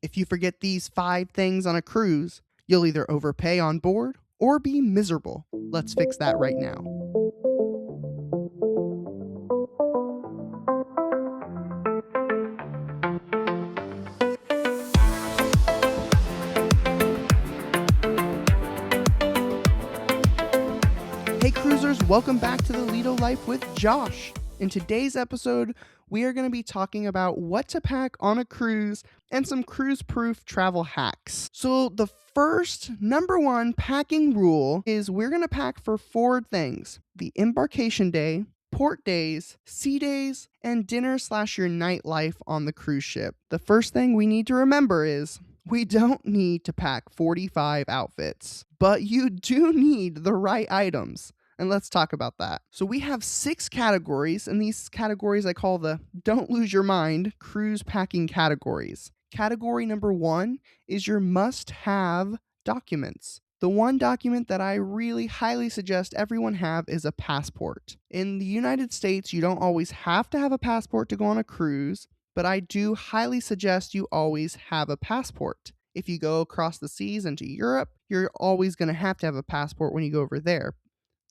If you forget these 5 things on a cruise, you'll either overpay on board or be miserable. Let's fix that right now. Hey cruisers, welcome back to the Lido Life with Josh. In today's episode, we are going to be talking about what to pack on a cruise and some cruise-proof travel hacks. So the first, number one packing rule is we're going to pack for 4 things: the embarkation day, port days, sea days, and dinner/your nightlife on the cruise ship. The first thing we need to remember is we don't need to pack 45 outfits, but you do need the right items. And let's talk about that. So we have 6 categories, and these categories I call the don't lose your mind cruise packing categories. Category number 1 is your must-have documents. The one document that I really highly suggest everyone have is a passport. In the United States, you don't always have to have a passport to go on a cruise, but I do highly suggest you always have a passport. If you go across the seas into Europe, you're always going to have a passport when you go over there.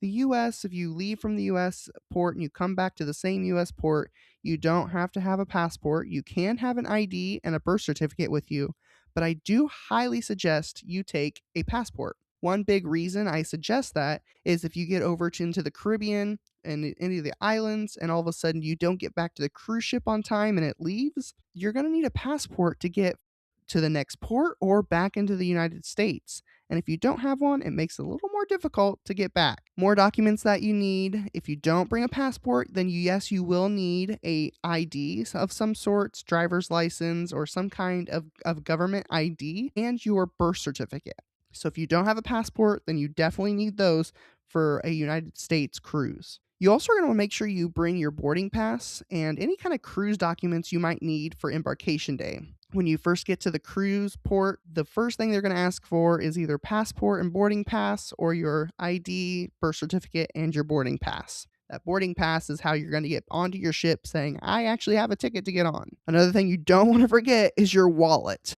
The US, if you leave from the US port and you come back to the same US port, you don't have to have a passport. You can have an ID and a birth certificate with you, but I do highly suggest you take a passport. One big reason I suggest that is if you get over into the Caribbean and any of the islands and all of a sudden you don't get back to the cruise ship on time and it leaves, you're going to need a passport to get to the next port or back into the United States. And if you don't have one, it makes it a little more difficult to get back. More documents that you need. If you don't bring a passport, then yes, you will need a ID of some sorts, driver's license or some kind of government ID, and your birth certificate. So if you don't have a passport, then you definitely need those for a United States cruise. You also are going to want to make sure you bring your boarding pass and any kind of cruise documents you might need for embarkation day. When you first get to the cruise port, the first thing they're going to ask for is either passport and boarding pass or your ID, birth certificate, and your boarding pass. That boarding pass is how you're going to get onto your ship saying, I actually have a ticket to get on. Another thing you don't want to forget is your wallet.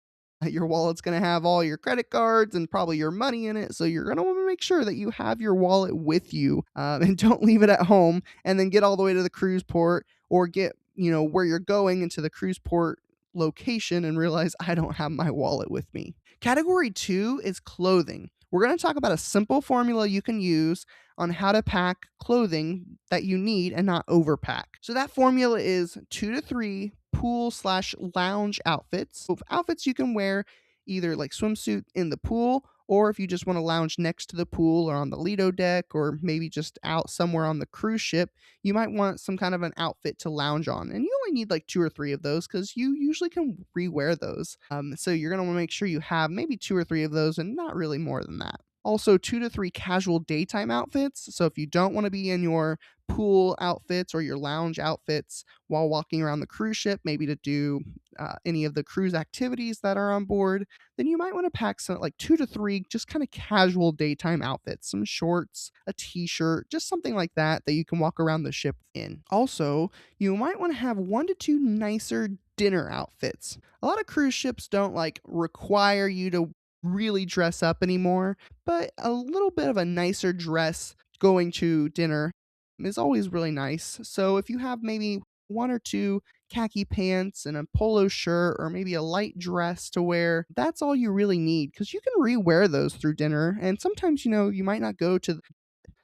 Your wallet's going to have all your credit cards and probably your money in it. So you're going to want to make sure that you have your wallet with you and don't leave it at home and then get all the way to the cruise port or get, where you're going into the cruise port location and realize I don't have my wallet with me. Category 2 is clothing. We're going to talk about a simple formula you can use on how to pack clothing that you need and not overpack. So that formula is 2 to 3 pool/lounge outfits. So outfits you can wear either like swimsuit in the pool, or if you just want to lounge next to the pool or on the Lido deck, or maybe just out somewhere on the cruise ship, you might want some kind of an outfit to lounge on. And you only need like 2 or 3 of those because you usually can rewear those. So you're going to want to make sure you have maybe 2 or 3 of those and not really more than that. Also, 2 to 3 casual daytime outfits. So if you don't want to be in your pool outfits or your lounge outfits while walking around the cruise ship, maybe to do any of the cruise activities that are on board, then you might want to pack some like 2 to 3 just kind of casual daytime outfits, some shorts, a t-shirt, just something like that you can walk around the ship in. Also, you might want to have 1 to 2 nicer dinner outfits. A lot of cruise ships don't like require you to really dress up anymore, but a little bit of a nicer dress going to dinner is always really nice. So if you have maybe 1 or 2 khaki pants and a polo shirt or maybe a light dress to wear, that's all you really need because you can rewear those through dinner. And sometimes, you might not go to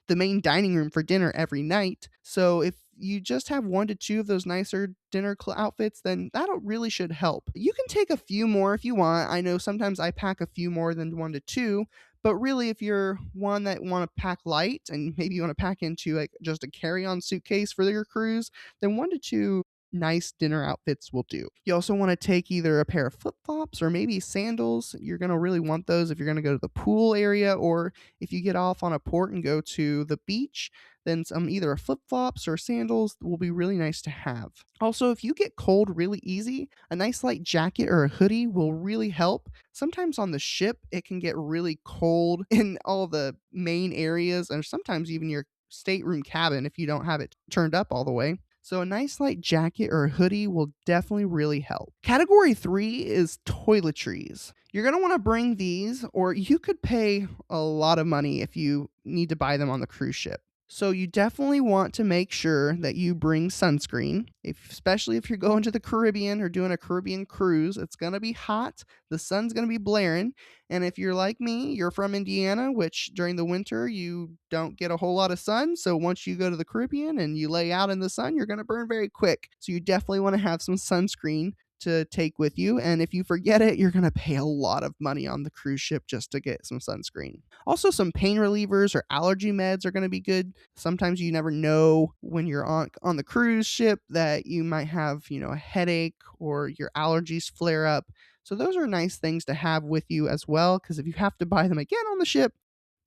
the main dining room for dinner every night. So if you just have 1 to 2 of those nicer dinner outfits, then that really should help. You can take a few more if you want. I know sometimes I pack a few more than 1 to 2, but really if you're one that want to pack light and maybe you want to pack into like just a carry-on suitcase for your cruise, then 1 to 2 nice dinner outfits will do. You also want to take either a pair of flip-flops or maybe sandals. You're going to really want those if you're going to go to the pool area, or if you get off on a port and go to the beach, then some either flip-flops or sandals will be really nice to have. Also, if you get cold really easy, a nice light jacket or a hoodie will really help. Sometimes on the ship, it can get really cold in all the main areas, and sometimes even your stateroom cabin if you don't have it turned up all the way. So a nice light jacket or a hoodie will definitely really help. Category 3 is toiletries. You're going to want to bring these, or you could pay a lot of money if you need to buy them on the cruise ship. So you definitely want to make sure that you bring sunscreen, especially if you're going to the Caribbean or doing a Caribbean cruise. It's going to be hot, the sun's going to be blaring, and if you're like me, you're from Indiana, which during the winter you don't get a whole lot of sun. So once you go to the Caribbean and you lay out in the sun, you're going to burn very quick. So you definitely want to have some sunscreen to take with you. And if you forget it, you're going to pay a lot of money on the cruise ship just to get some sunscreen. Also, some pain relievers or allergy meds are going to be good. Sometimes you never know when you're on the cruise ship that you might have, a headache or your allergies flare up. So those are nice things to have with you as well, because if you have to buy them again on the ship,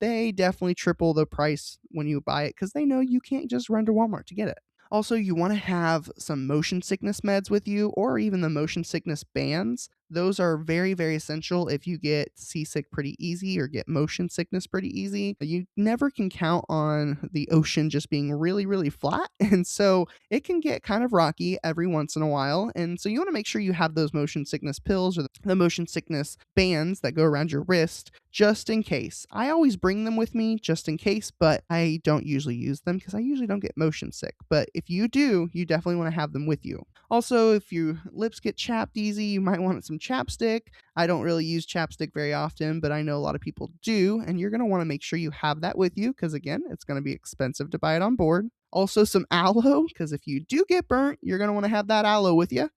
they definitely triple the price when you buy it because they know you can't just run to Walmart to get it. Also, you want to have some motion sickness meds with you or even the motion sickness bands. Those are very, very essential if you get seasick pretty easy or get motion sickness pretty easy. You never can count on the ocean just being really, really flat. And so it can get kind of rocky every once in a while. And so you want to make sure you have those motion sickness pills or the motion sickness bands that go around your wrist just in case. I always bring them with me just in case, but I don't usually use them because I usually don't get motion sick. But if you do, you definitely want to have them with you. Also, if your lips get chapped easy, you might want some chapstick. I don't really use chapstick very often, but I know a lot of people do, and you're going to want to make sure you have that with you because, again, it's going to be expensive to buy it on board. Also, some aloe, because if you do get burnt, you're going to want to have that aloe with you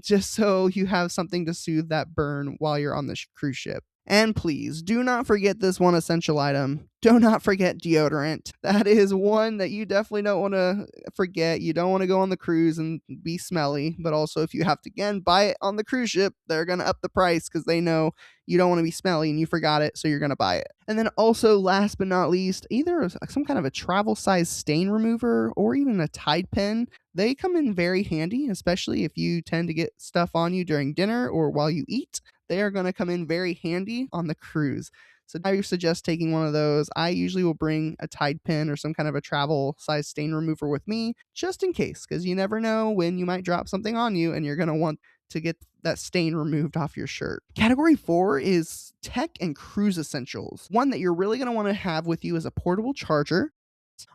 just so you have something to soothe that burn while you're on the cruise ship. And please do not forget this one essential item. Do not forget deodorant. That is one that you definitely don't want to forget. You don't want to go on the cruise and be smelly, but also if you have to again buy it on the cruise ship, they're going to up the price because they know you don't want to be smelly and you forgot it, so you're going to buy it. And then also, last but not least, either some kind of a travel size stain remover or even a Tide pen. They come in very handy, especially if you tend to get stuff on you during dinner or while you eat. They are going to come in very handy on the cruise. So I suggest taking one of those. I usually will bring a Tide pen or some kind of a travel size stain remover with me just in case, because you never know when you might drop something on you and you're going to want to get that stain removed off your shirt. Category 4 is tech and cruise essentials. One that you're really going to want to have with you is a portable charger.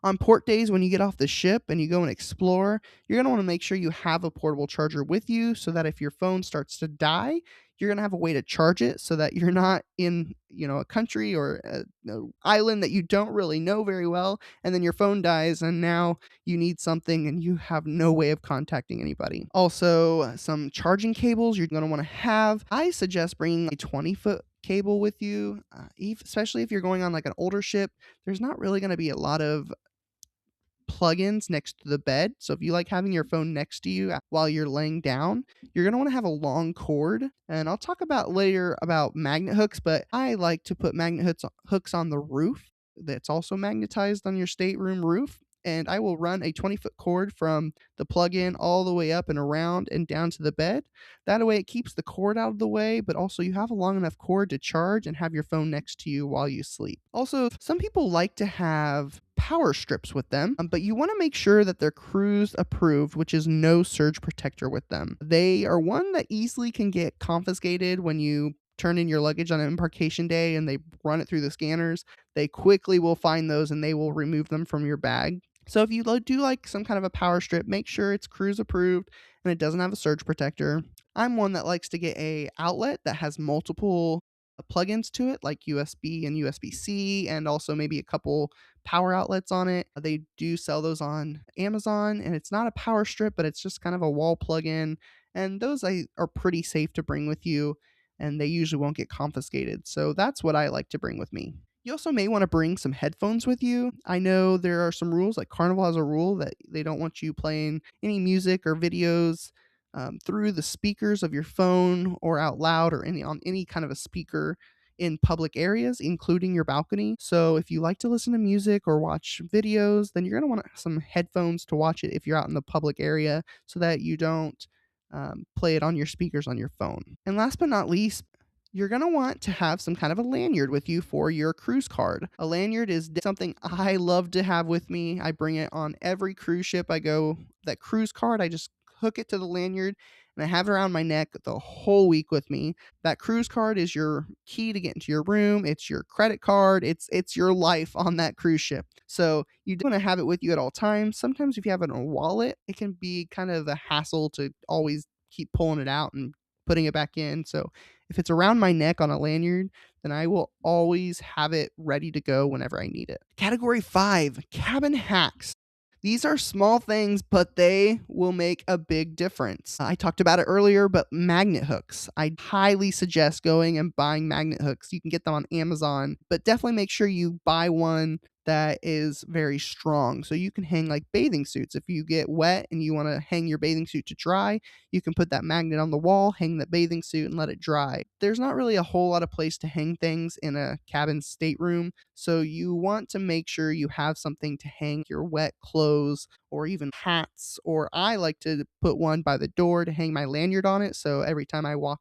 On port days, when you get off the ship and you go and explore, you're going to want to make sure you have a portable charger with you so that if your phone starts to die, you're going to have a way to charge it so that you're not in, a country or a island that you don't really know very well, and then your phone dies and now you need something and you have no way of contacting anybody. Also, some charging cables you're going to want to have. I suggest bringing a 20-foot cable with you, especially if you're going on like an older ship. There's not really going to be a lot of plugins next to the bed. So if you like having your phone next to you while you're laying down, you're going to want to have a long cord. And I'll talk about later about magnet hooks, but I like to put hooks on the roof that's also magnetized on your stateroom roof. And I will run a 20-foot cord from the plug-in all the way up and around and down to the bed. That way it keeps the cord out of the way, but also you have a long enough cord to charge and have your phone next to you while you sleep. Also, some people like to have power strips with them, but you want to make sure that they're cruise approved, which is no surge protector with them. They are one that easily can get confiscated when you turn in your luggage on embarkation day and they run it through the scanners. They quickly will find those and they will remove them from your bag. So if you do like some kind of a power strip, make sure it's cruise approved and it doesn't have a surge protector. I'm one that likes to get a outlet that has multiple plugins to it, like USB and USB-C, and also maybe a couple power outlets on it. They do sell those on Amazon, and it's not a power strip, but it's just kind of a wall plug-in. And those are pretty safe to bring with you, and they usually won't get confiscated. So that's what I like to bring with me. You also may want to bring some headphones with you. I know there are some rules, like Carnival has a rule that they don't want you playing any music or videos through the speakers of your phone or out loud or on any kind of a speaker in public areas, including your balcony. So if you like to listen to music or watch videos, then you're going to want some headphones to watch it if you're out in the public area so that you don't play it on your speakers on your phone. And last but not least, you're going to want to have some kind of a lanyard with you for your cruise card. A lanyard is something I love to have with me. I bring it on every cruise ship I go. That cruise card, I just hook it to the lanyard and I have it around my neck the whole week with me. That cruise card is your key to get into your room. It's your credit card. It's your life on that cruise ship. So you do want to have it with you at all times. Sometimes if you have it in a wallet, it can be kind of a hassle to always keep pulling it out and putting it back in. So if it's around my neck on a lanyard, then I will always have it ready to go whenever I need it. Category 5, cabin hacks. These are small things, but they will make a big difference. I talked about it earlier, but magnet hooks. I highly suggest going and buying magnet hooks. You can get them on Amazon, but definitely make sure you buy one that is very strong so you can hang like bathing suits. If you get wet and you want to hang your bathing suit to dry, you can put that magnet on the wall, hang the bathing suit, and let it dry. There's not really a whole lot of place to hang things in a cabin stateroom, so you want to make sure you have something to hang your wet clothes or even hats. Or I like to put one by the door to hang my lanyard on it, so every time I walk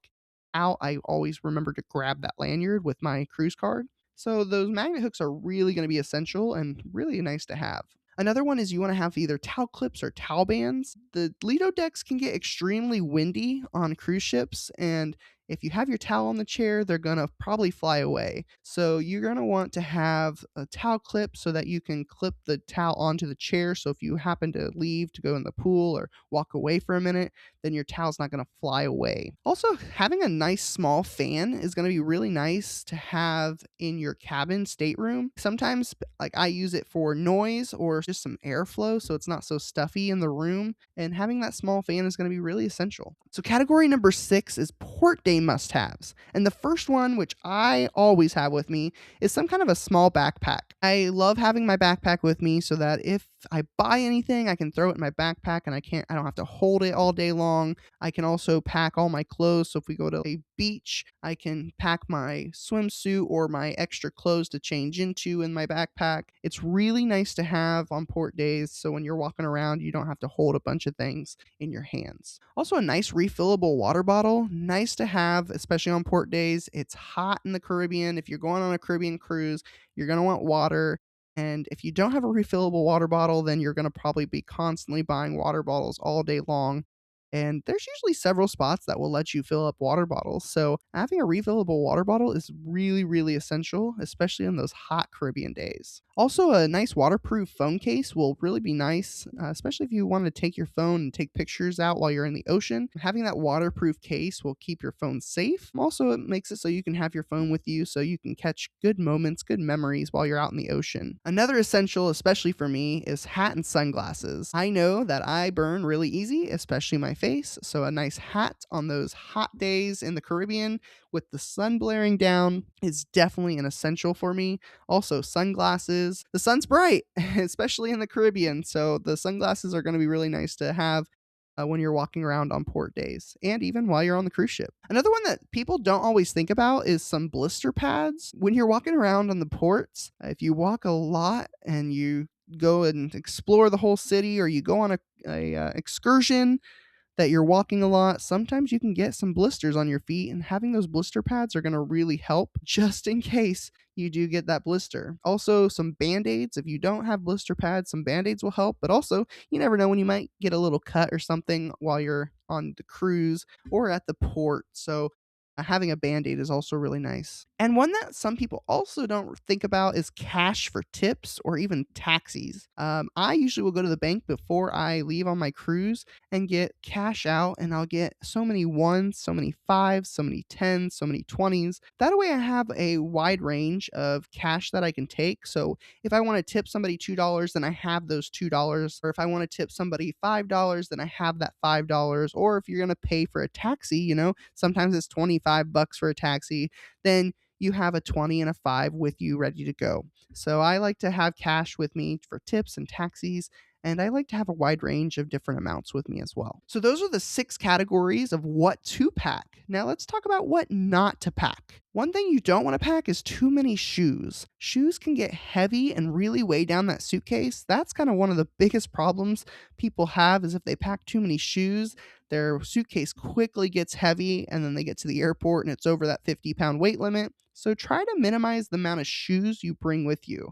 out, I always remember to grab that lanyard with my cruise card. So those magnet hooks are really going to be essential and really nice to have. Another one is you want to have either towel clips or towel bands. The Lido decks can get extremely windy on cruise ships, and if you have your towel on the chair, they're going to probably fly away. So you're going to want to have a towel clip so that you can clip the towel onto the chair. So if you happen to leave to go in the pool or walk away for a minute, then your towel's not going to fly away. Also, having a nice small fan is going to be really nice to have in your cabin stateroom. Sometimes, like I use it for noise or just some airflow so it's not so stuffy in the room. And having that small fan is going to be really essential. So, category number 6 is port day must haves. And the first one, which I always have with me, is some kind of a small backpack. I love having my backpack with me so that if I buy anything, I can throw it in my backpack and I don't have to hold it all day long. I can also pack all my clothes. So if we go to a beach, I can pack my swimsuit or my extra clothes to change into in my backpack. It's really nice to have on port days. So when you're walking around, you don't have to hold a bunch of things in your hands. Also, a nice refillable water bottle. Nice to have, especially on port days. It's hot in the Caribbean. If you're going on a Caribbean cruise, you're going to want water. And if you don't have a refillable water bottle, then you're going to probably be constantly buying water bottles all day long. And there's usually several spots that will let you fill up water bottles. So having a refillable water bottle is really, really essential, especially in those hot Caribbean days. Also, a nice waterproof phone case will really be nice, especially if you want to take your phone and take pictures out while you're in the ocean. Having that waterproof case will keep your phone safe. Also, it makes it so you can have your phone with you so you can catch good moments, good memories while you're out in the ocean. Another essential, especially for me, is hat and sunglasses. I know that I burn really easy, especially my face, so a nice hat on those hot days in the Caribbean with the sun blaring down is definitely an essential for me. Also, sunglasses. The sun's bright, especially in the Caribbean, so the sunglasses are going to be really nice to have when you're walking around on port days and even while you're on the cruise ship. Another one that people don't always think about is some blister pads. When you're walking around on the ports, if you walk a lot and you go and explore the whole city or you go on a excursion, that you're walking a lot, sometimes you can get some blisters on your feet, and having those blister pads are going to really help just in case you do get that blister. Also, some band aids. If you don't have blister pads, some band aids will help, but also, you never know when you might get a little cut or something while you're on the cruise or at the port. So, having a band aid is also really nice. And one that some people also don't think about is cash for tips or even taxis. I usually will go to the bank before I leave on my cruise and get cash out, and I'll get so many ones, so many fives, so many tens, so many 20s. That way I have a wide range of cash that I can take. So if I want to tip somebody $2, then I have those $2. Or if I want to tip somebody $5, then I have that $5. Or if you're going to pay for a taxi, sometimes it's 25 bucks for a taxi, then you have a 20 and a 5 with you ready to go. So I like to have cash with me for tips and taxis, and I like to have a wide range of different amounts with me as well. So those are the 6 categories of what to pack. Now let's talk about what not to pack. One thing you don't want to pack is too many shoes. Shoes can get heavy and really weigh down that suitcase. That's kind of one of the biggest problems people have is if they pack too many shoes, their suitcase quickly gets heavy and then they get to the airport and it's over that 50-pound weight limit. So try to minimize the amount of shoes you bring with you.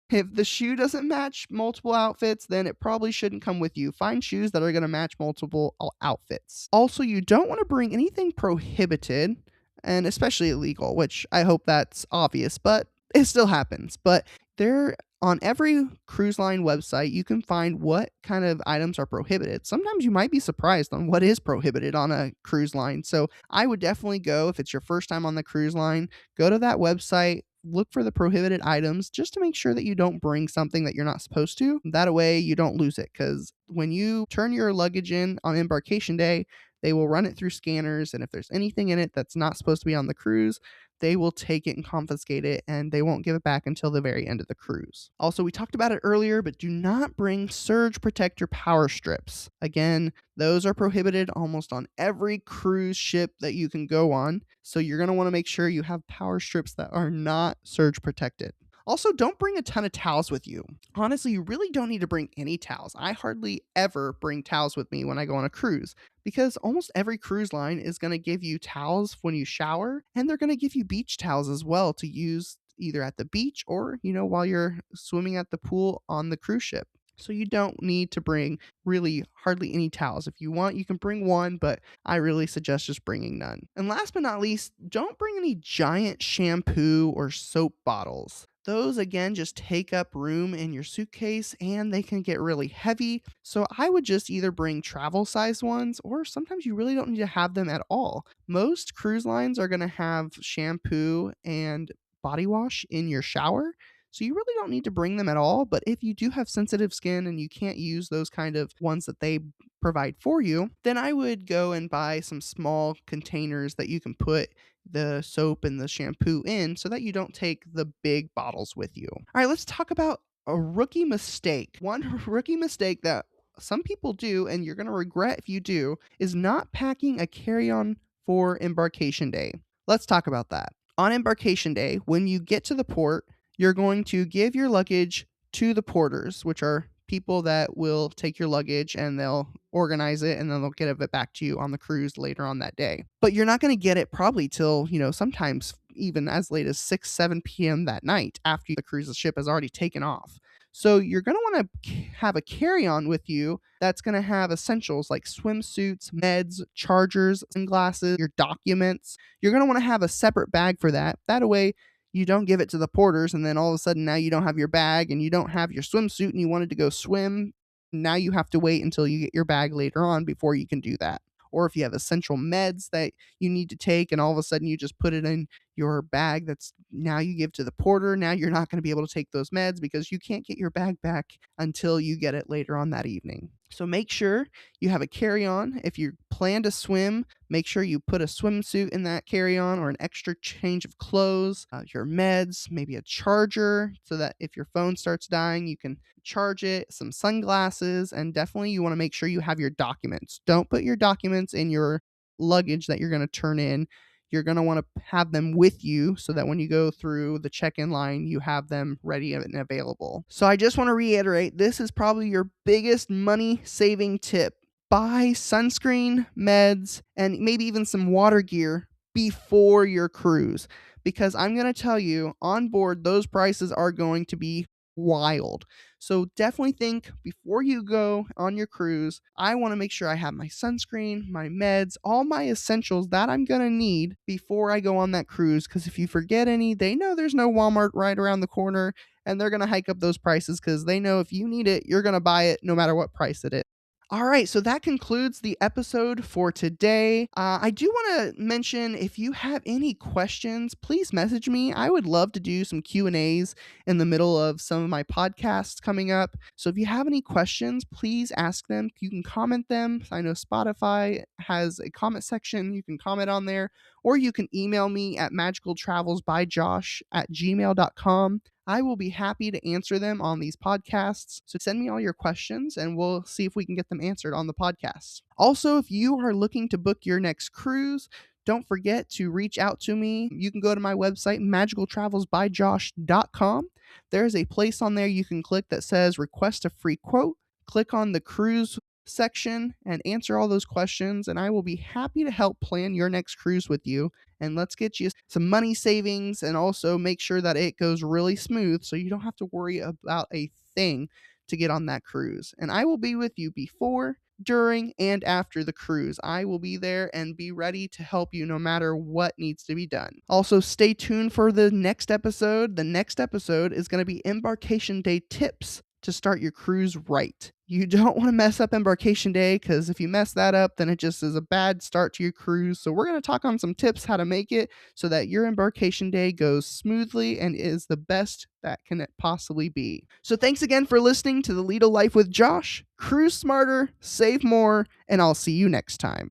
If the shoe doesn't match multiple outfits, then it probably shouldn't come with you. Find shoes that are going to match multiple outfits. Also, you don't want to bring anything prohibited and especially illegal, which I hope that's obvious, but it still happens. But there on every cruise line website, you can find what kind of items are prohibited. Sometimes you might be surprised on what is prohibited on a cruise line. So I would definitely go, if it's your first time on the cruise line, go to that website, look for the prohibited items just to make sure that you don't bring something that you're not supposed to. That way you don't lose it, because when you turn your luggage in on embarkation day, they will run it through scanners, and if there's anything in it that's not supposed to be on the cruise, they will take it and confiscate it, and they won't give it back until the very end of the cruise. Also, we talked about it earlier, but do not bring surge protector power strips. Again, those are prohibited almost on every cruise ship that you can go on. So you're going to want to make sure you have power strips that are not surge protected. Also, don't bring a ton of towels with you. Honestly, you really don't need to bring any towels. I hardly ever bring towels with me when I go on a cruise, because almost every cruise line is going to give you towels when you shower, and they're going to give you beach towels as well to use either at the beach or, while you're swimming at the pool on the cruise ship. So you don't need to bring really hardly any towels. If you want, you can bring one, but I really suggest just bringing none. And last but not least, don't bring any giant shampoo or soap bottles. Those, again, just take up room in your suitcase and they can get really heavy. So I would just either bring travel size ones, or sometimes you really don't need to have them at all. Most cruise lines are going to have shampoo and body wash in your shower. So you really don't need to bring them at all. But if you do have sensitive skin and you can't use those kind of ones that they provide for you, then I would go and buy some small containers that you can put the soap and the shampoo in so that you don't take the big bottles with you. All right, let's talk about a rookie mistake. One rookie mistake that some people do, and you're going to regret if you do, is not packing a carry on for embarkation day. Let's talk about that. On embarkation day, when you get to the port, you're going to give your luggage to the porters, which are people that will take your luggage and they'll organize it and then they'll get it back to you on the cruise later on that day. But you're not going to get it probably till, sometimes even as late as 6, 7 p.m. that night after the cruise ship has already taken off. So you're going to want to have a carry-on with you that's going to have essentials like swimsuits, meds, chargers, sunglasses, your documents. You're going to want to have a separate bag for that. That way you don't give it to the porters and then all of a sudden now you don't have your bag and you don't have your swimsuit and you wanted to go swim. Now you have to wait until you get your bag later on before you can do that. Or if you have essential meds that you need to take and all of a sudden you just put it in your bag that's now you give to the porter, now you're not going to be able to take those meds because you can't get your bag back until you get it later on that evening. So make sure you have a carry-on. If you plan to swim, make sure you put a swimsuit in that carry-on or an extra change of clothes, your meds, maybe a charger so that if your phone starts dying, you can charge it, some sunglasses, and definitely you want to make sure you have your documents. Don't put your documents in your luggage that you're going to turn in. You're going to want to have them with you so that when you go through the check-in line, you have them ready and available. So I just want to reiterate, this is probably your biggest money-saving tip. Buy sunscreen, meds, and maybe even some water gear before your cruise. Because I'm going to tell you, on board, those prices are going to be wild. So definitely think before you go on your cruise, I want to make sure I have my sunscreen, my meds, all my essentials that I'm going to need before I go on that cruise. Because if you forget any, they know there's no Walmart right around the corner and they're going to hike up those prices because they know if you need it, you're going to buy it no matter what price it is. All right, so that concludes the episode for today. I do want to mention, if you have any questions, please message me. I would love to do some Q&As in the middle of some of my podcasts coming up. So if you have any questions, please ask them. You can comment them. I know Spotify has a comment section. You can comment on there, or you can email me at magicaltravelsbyjosh@gmail.com. I will be happy to answer them on these podcasts. So send me all your questions and we'll see if we can get them answered on the podcast. Also, if you are looking to book your next cruise, don't forget to reach out to me. You can go to my website, magicaltravelsbyjosh.com. There's a place on there you can click that says request a free quote. Click on the cruise section and answer all those questions, and I will be happy to help plan your next cruise with you. And let's get you some money savings and also make sure that it goes really smooth so you don't have to worry about a thing to get on that cruise. And I will be with you before, during, and after the cruise. I will be there and be ready to help you no matter what needs to be done. Also, stay tuned for the next episode. The next episode is going to be Embarkation Day tips to start your cruise right. You don't want to mess up embarkation day, because if you mess that up, then it just is a bad start to your cruise. So we're going to talk on some tips how to make it so that your embarkation day goes smoothly and is the best that can it possibly be. So thanks again for listening to the Lido Life with Josh. Cruise smarter, save more, and I'll see you next time.